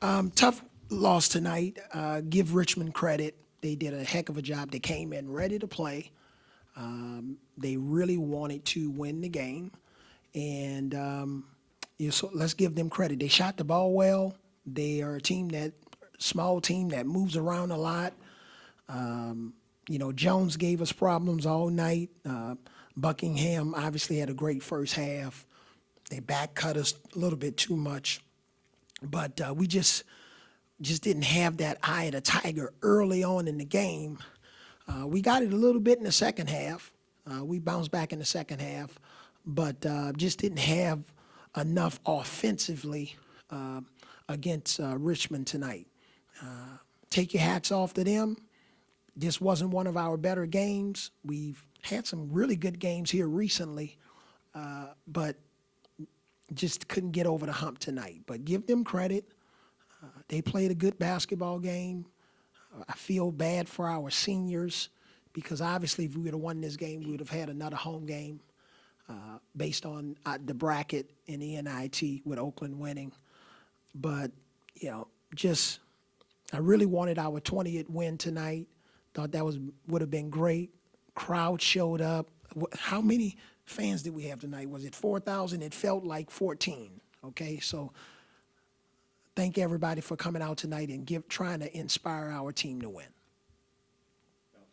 Tough loss tonight. Give Richmond credit. They did a heck of a job. They came in ready to play. They really wanted to win the game. And so let's give them credit. They shot the ball well. They are a small team that moves around a lot. Jones gave us problems all night. Buckingham obviously had a great first half. They back cut us a little bit too much. But we just didn't have that eye of the tiger early on in the game. We got it a little bit in the second half. We bounced back in the second half, but just didn't have enough offensively against Richmond tonight. Take your hats off to them. This wasn't one of our better games. We've had some really good games here recently, but just couldn't get over the hump tonight. But give them credit. They played a good basketball game. I feel bad for our seniors because obviously if we would have won this game, we would have had another home game based on the bracket in the NIT with Oakland winning. But, I really wanted our 20th win tonight. Thought that would have been great. Crowd showed up. How many fans did we have tonight? Was it 4,000? It felt like 14. Okay, so thank everybody for coming out tonight and trying to inspire our team to win. Kind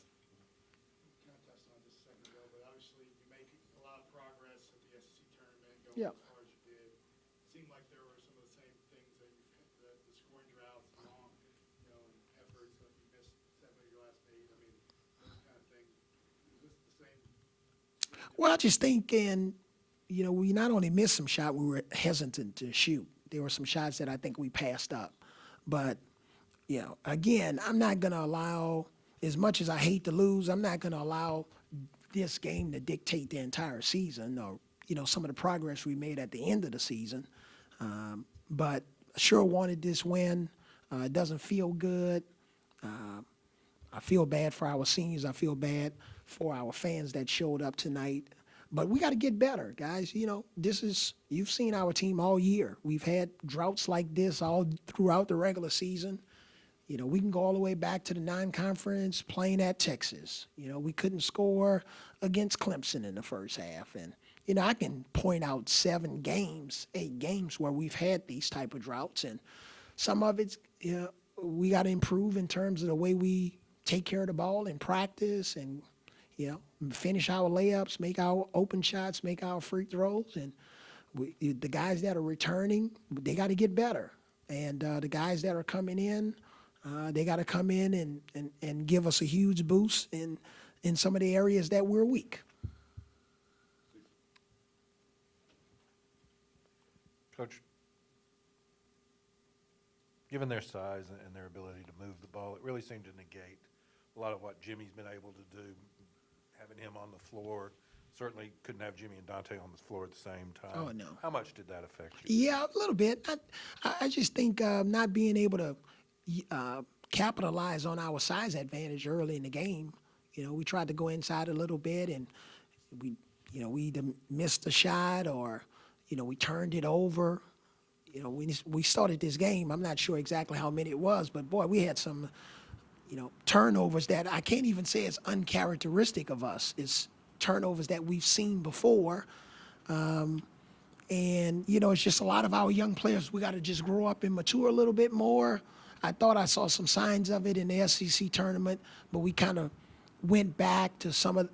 of touched on this a second ago, but obviously you make a lot of progress at the SEC tournament, going Yeah. as far as you did. It seemed like there were some of the same things that the scoring droughts, long, efforts that you missed 7 of your last 8. I mean, those kind of things. Is this the same? Well, I just think, we not only missed some shots, we were hesitant to shoot. There were some shots that I think we passed up. But, again, I'm not going to allow, as much as I hate to lose, I'm not going to allow this game to dictate the entire season or, some of the progress we made at the end of the season. But I sure wanted this win. It doesn't feel good. I feel bad for our seniors. I feel bad for our fans that showed up tonight. But we got to get better, guys. You've seen our team all year. We've had droughts like this all throughout the regular season. We can go all the way back to the non-conference playing at Texas. We couldn't score against Clemson in the first half. And, I can point out 8 games where we've had these type of droughts. And some of it's, we got to improve in terms of the way we take care of the ball in practice and, finish our layups, make our open shots, make our free throws. And the guys that are returning, they got to get better. And the guys that are coming in, they got to come in and give us a huge boost in some of the areas that we're weak. Coach, given their size and their ability to move the ball, it really seemed to negate a lot of what Jimmy's been able to do. Having him on the floor, certainly couldn't have Jimmy and Dante on the floor at the same time. Oh, no. How much did that affect you? Yeah, a little bit. I just think not being able to capitalize on our size advantage early in the game. We tried to go inside a little bit, and we either missed a shot or, we turned it over. We started this game. I'm not sure exactly how many it was, but boy, we had some, turnovers that I can't even say it's uncharacteristic of us. It's turnovers that we've seen before. And, it's just a lot of our young players. We got to just grow up and mature a little bit more. I thought I saw some signs of it in the SEC tournament, but we kind of went back to some of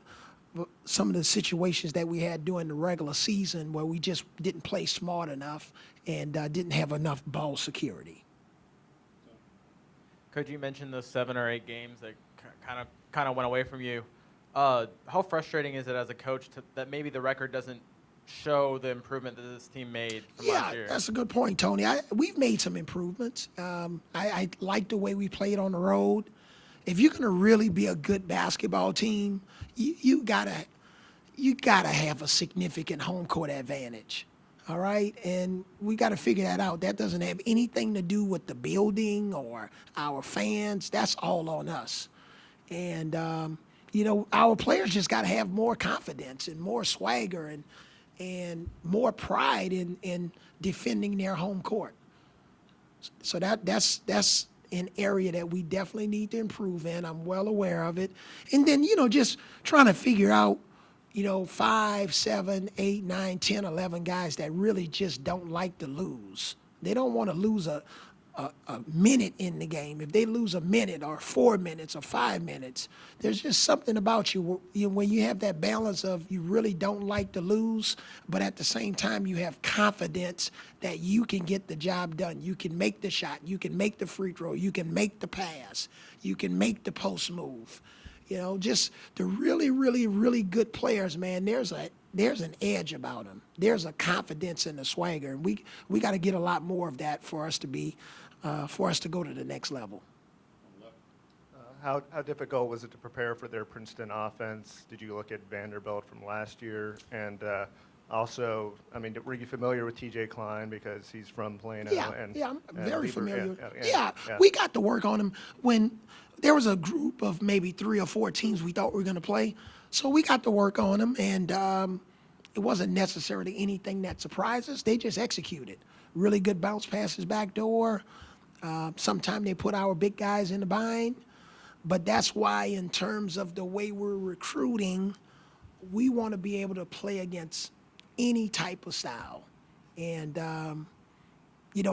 the situations that we had during the regular season where we just didn't play smart enough and didn't have enough ball security. Could you mention those 7 or 8 games that kind of went away from you? How frustrating is it as a coach that maybe the record doesn't show the improvement that this team made from last year? Yeah, that's a good point, Tony. We've made some improvements. I like the way we played on the road. If you're going to really be a good basketball team, you gotta have a significant home court advantage. All right, and we got to figure that out. That doesn't have anything to do with the building or our fans. That's all on us. And our players just got to have more confidence and more swagger and more pride in defending their home court. So that's an area that we definitely need to improve in. I'm well aware of it. And then, just trying to figure out, 5, 7, 8, 9, 10, 11 guys that really just don't like to lose. They don't want to lose a minute in the game. If they lose a minute or 4 minutes or 5 minutes, there's just something about you, when you have that balance of you really don't like to lose, but at the same time you have confidence that you can get the job done. You can make the shot. You can make the free throw. You can make the pass. You can make the post move. Just the really, really, really good players, man, there's an edge about them. There's a confidence and a swagger, and we got to get a lot more of that for us to go to the next level. How difficult was it to prepare for their Princeton offense? Did you look at Vanderbilt from last year? And also, were you familiar with TJ Klein because he's from Plano? Yeah, and, I'm and very Lieber- familiar. yeah. We got to work on him when there was a group of maybe 3 or 4 teams we thought we were going to play. So we got to work on them, and it wasn't necessarily anything that surprised us. They just executed. Really good bounce passes back door. Sometimes they put our big guys in the bind. But that's why, in terms of the way we're recruiting, we want to be able to play against any type of style. And,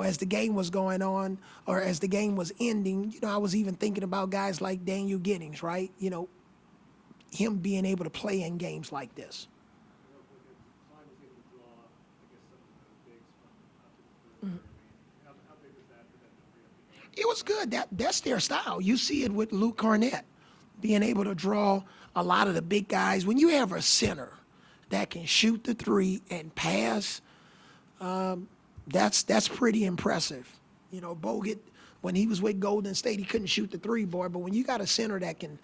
as the game was going on, or as the game was ending, I was even thinking about guys like Daniel Giddings, right? Him being able to play in games like this. Klein was able to draw, I guess, some of the bigs from out to the perimeter. How big was that for them to free up the guard? It was good. That's their style. You see it with Luke Cornett, being able to draw a lot of the big guys. When you have a center that can shoot the three and pass, that's pretty impressive. Bogut, when he was with Golden State, he couldn't shoot the three, boy. But when you got a center that can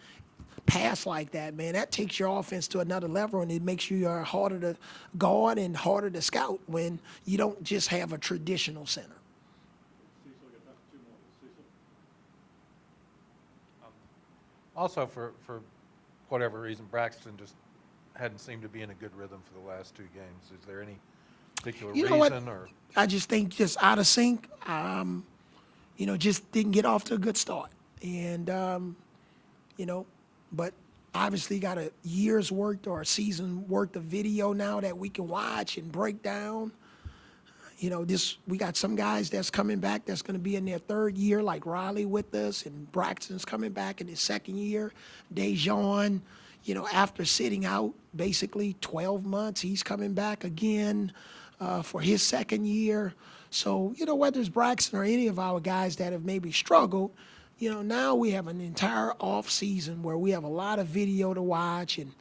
pass like that, man, that takes your offense to another level, and it makes you harder to guard and harder to scout when you don't just have a traditional center. Cecil, you got time for 2 more. Cecil? Also, for whatever reason, Braxton just hadn't seemed to be in a good rhythm for the last 2 games. Is there any particular You know what? reason? Or I just think just out of sync, just didn't get off to a good start. And, but obviously got a year's worth or a season worth of video now that we can watch and break down. We got some guys that's coming back that's going to be in their 3rd year, like Riley with us, and Braxton's coming back in his 2nd year. Dejon, after sitting out basically 12 months, he's coming back again for his 2nd year. So, whether it's Braxton or any of our guys that have maybe struggled, now we have an entire off season where we have a lot of video to watch. And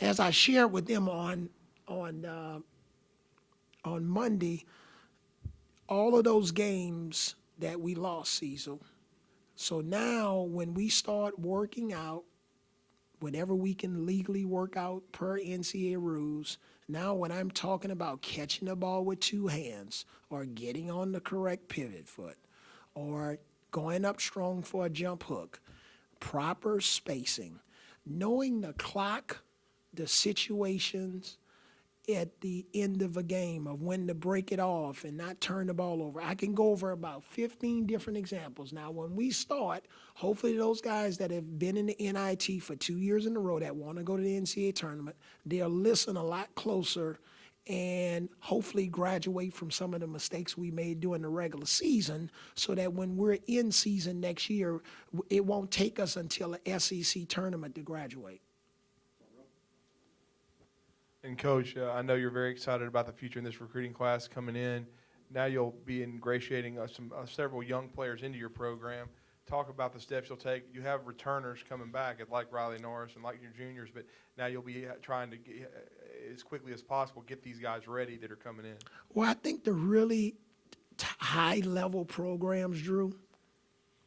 as I shared with them on Monday, all of those games that we lost, Cecil. So now when we start working out, whenever we can legally work out per NCAA rules, now when I'm talking about catching the ball with 2 hands or getting on the correct pivot foot or going up strong for a jump hook, proper spacing, knowing the clock, the situations at the end of a game of when to break it off and not turn the ball over. I can go over about 15 different examples. Now, when we start, hopefully those guys that have been in the NIT for 2 years in a row that want to go to the NCAA tournament, they'll listen a lot closer and hopefully graduate from some of the mistakes we made during the regular season so that when we're in season next year, it won't take us until the SEC tournament to graduate. And Coach, I know you're very excited about the future in this recruiting class coming in. Now you'll be ingratiating several young players into your program. Talk about the steps you'll take. You have returners coming back, like Riley Norris and like your juniors, but now you'll be trying to, as quickly as possible, get these guys ready that are coming in. Well, I think the really high-level programs, Drew,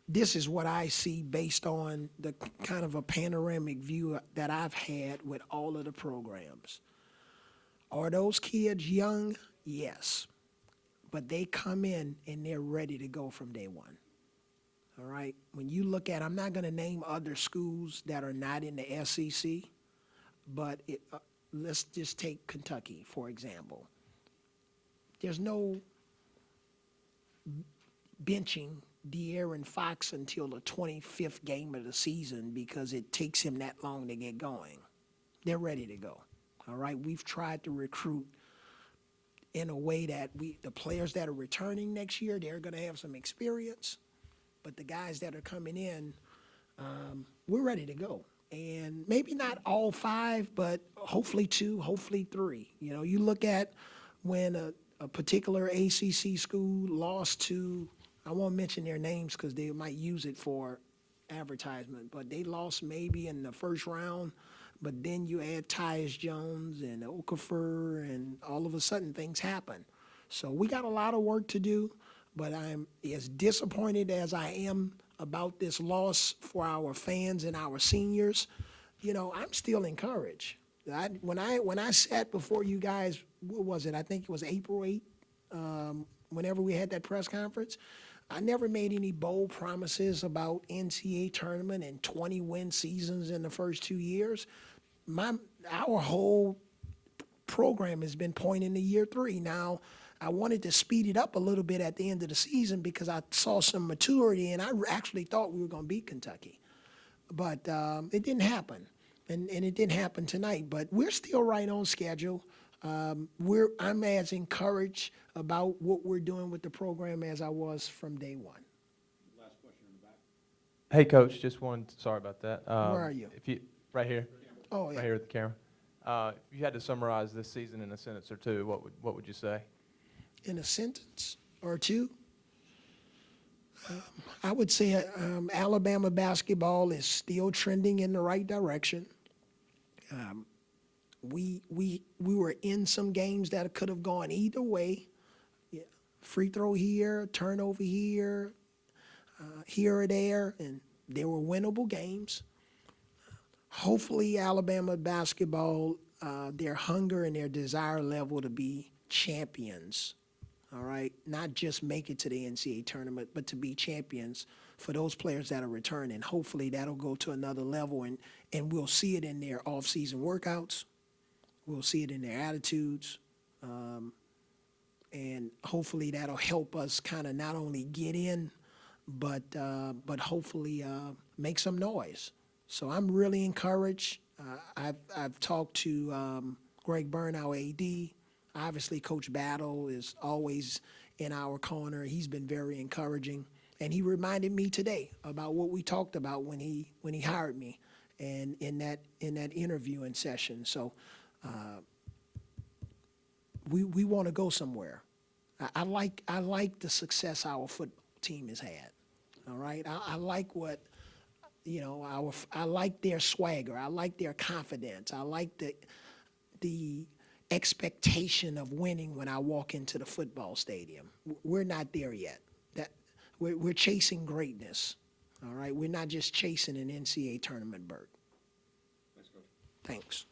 this is what I see based on the kind of a panoramic view that I've had with all of the programs. Are those kids young? Yes. But they come in and they're ready to go from day one. All right? When you look at, I'm not going to name other schools that are not in the SEC, but let's just take Kentucky, for example. There's no benching De'Aaron Fox until the 25th game of the season because it takes him that long to get going. They're ready to go. All right, we've tried to recruit in a way that the players that are returning next year, they're going to have some experience, but the guys that are coming in, we're ready to go. And maybe not all 5, but hopefully 2, hopefully 3. You know, you look at when a particular ACC school lost to, I won't mention their names because they might use it for advertisement, but they lost maybe in the first round, but then you add Tyus Jones and Okafor, and all of a sudden things happen. So we got a lot of work to do, but I'm as disappointed as I am about this loss for our fans and our seniors. You know, I'm still encouraged. When I sat before you guys, what was it? I think it was April 8th, whenever we had that press conference. I never made any bold promises about NCAA tournament and 20-win seasons in the first 2 years. Our whole program has been pointing to year 3. Now, I wanted to speed it up a little bit at the end of the season because I saw some maturity, and I actually thought we were going to beat Kentucky. But it didn't happen, and it didn't happen tonight. But we're still right on schedule. I'm as encouraged about what we're doing with the program as I was from day one. Last question in the back. Hey, Coach, just one. Sorry about that. Where are you? If you right here, Oh, yeah. right here at the camera. If you had to summarize this season in a sentence or two, what would you say? In a sentence or two, I would say Alabama basketball is still trending in the right direction. We were in some games that could have gone either way. Yeah. Free throw here, turnover here, here or there, and they were winnable games. Hopefully, Alabama basketball, their hunger and their desire level to be champions, all right, not just make it to the NCAA tournament, but to be champions for those players that are returning. Hopefully, that'll go to another level, and we'll see it in their off-season workouts. We'll see it in their attitudes, and hopefully that'll help us kind of not only get in, but hopefully make some noise. So I'm really encouraged. I've talked to Greg Byrne, our AD. Obviously, Coach Battle is always in our corner. He's been very encouraging, and he reminded me today about what we talked about when he hired me, and in that interviewing session. So. We want to go somewhere. I like the success our football team has had. All right, I like what, you know, I like their swagger. I like their confidence. I like the expectation of winning when I walk into the football stadium. We're not there yet. We're chasing greatness. All right, we're not just chasing an NCAA tournament berth. Thanks, Coach. Thanks.